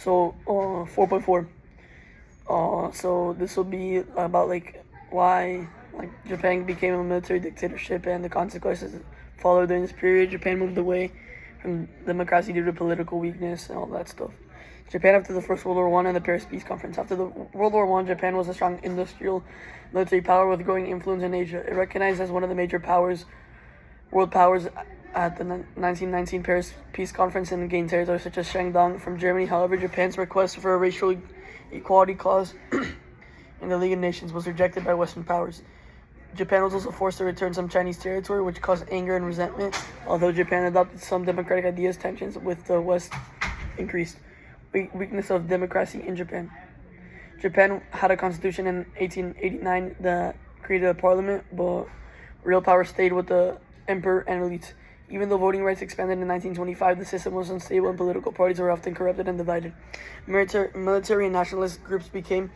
So 4.4. So this will be about why Japan became a military dictatorship and the consequences followed during this period. Japan moved away from democracy due to political weakness and all that stuff. Japan after the First World War I and the Paris Peace Conference. After the World War I, Japan was a strong industrial military power with growing influence in Asia. It recognized as one of the major world powers at the 1919 Paris Peace Conference and gained territories such as Shandong from Germany. However, Japan's request for a racial equality clause in the League of Nations was rejected by Western powers. Japan was also forced to return some Chinese territory, which caused anger and resentment. Although Japan adopted some democratic ideas, tensions with the West increased. Weakness of democracy in Japan. Japan had a constitution in 1889 that created a parliament, but real power stayed with the emperor and elites. Even though voting rights expanded in 1925, the system was unstable and political parties were often corrupted and divided. Military and nationalist groups became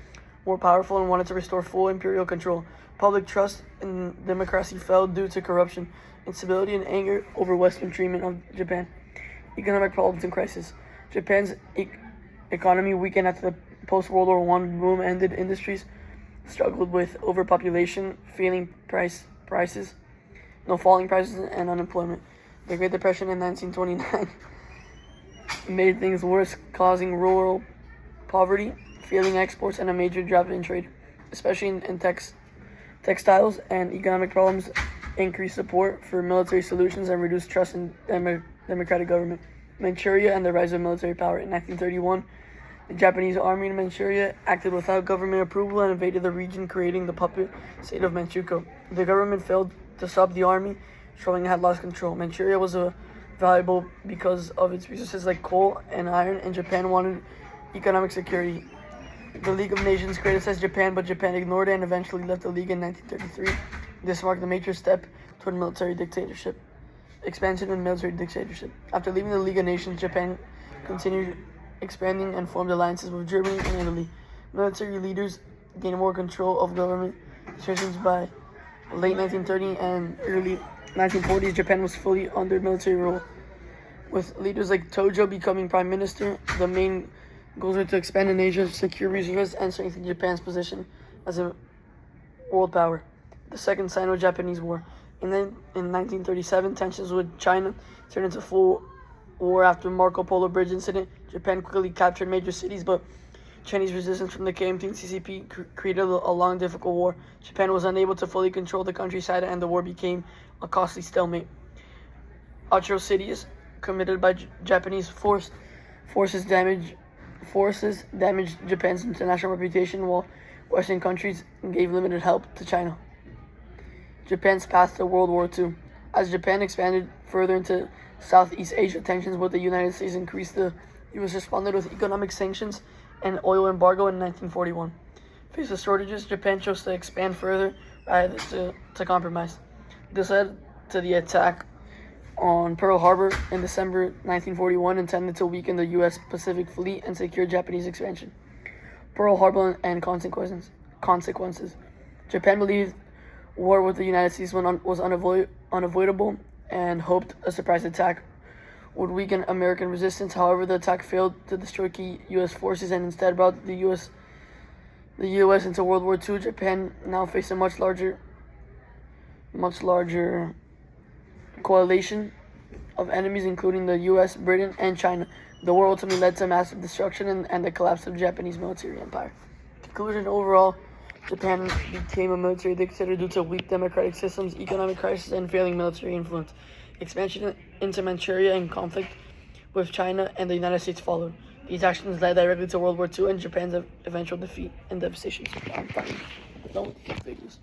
more powerful and wanted to restore full imperial control. Public trust in democracy fell due to corruption, instability, and anger over Western treatment of Japan. Economic problems and crisis. Japan's economy weakened after the post-World War I boom ended. Industries struggled with overpopulation, falling prices, and unemployment. The Great Depression in 1929 made things worse, causing rural poverty, failing exports, and a major drop in trade, especially in textiles. And economic problems increased support for military solutions and reduced trust in democratic government. Manchuria and the rise of military power. In 1931, the Japanese army in Manchuria acted without government approval and invaded the region, creating the puppet state of Manchukuo. The government failed to stop the army, showing it had lost control. Manchuria was valuable because of its resources like coal and iron, and Japan wanted economic security. The League of Nations criticized Japan, but Japan ignored it and eventually left the League in 1933. This marked a major step toward military dictatorship. Expansion and military dictatorship. After leaving the League of Nations, Japan continued expanding and formed alliances with Germany and Italy. Military leaders gained more control of government decisions. By late 1930s and early 1940s, Japan was fully under military rule, with leaders like Tojo becoming prime minister. The main goals were to expand in Asia, secure resources, and strengthen Japan's position as a world power. The Second Sino-Japanese War. In 1937, tensions with China turned into full war after Marco Polo Bridge incident. Japan quickly captured major cities, but Chinese resistance from the KMT and CCP created a long, difficult war. Japan was unable to fully control the countryside, and the war became a costly stalemate. Atrocities committed by Japanese forces damaged Japan's international reputation, while Western countries gave limited help to China. Japan's path to World War II. As Japan expanded further into Southeast Asia, tensions with the United States increased. The U.S. responded with economic sanctions and oil embargo in 1941. Faced with shortages, Japan chose to expand further rather than to compromise. This led to the attack on Pearl Harbor in December 1941, intended to weaken the U.S. Pacific Fleet and secure Japanese expansion. Pearl Harbor and consequences. Japan believed war with the United States was unavoidable and hoped a surprise attack would weaken American resistance. However, the attack failed to destroy key U.S. forces and instead brought the U.S. into World War II. Japan now faced a much larger coalition of enemies, including the U.S., Britain, and China. The war ultimately led to massive destruction and the collapse of the Japanese military empire. Conclusion: overall, Japan became a military dictator due to weak democratic systems, economic crisis, and failing military influence. Expansion into Manchuria and conflict with China and the United States followed. These actions led directly to World War II and Japan's eventual defeat and devastation. I'm fine. Done with these videos.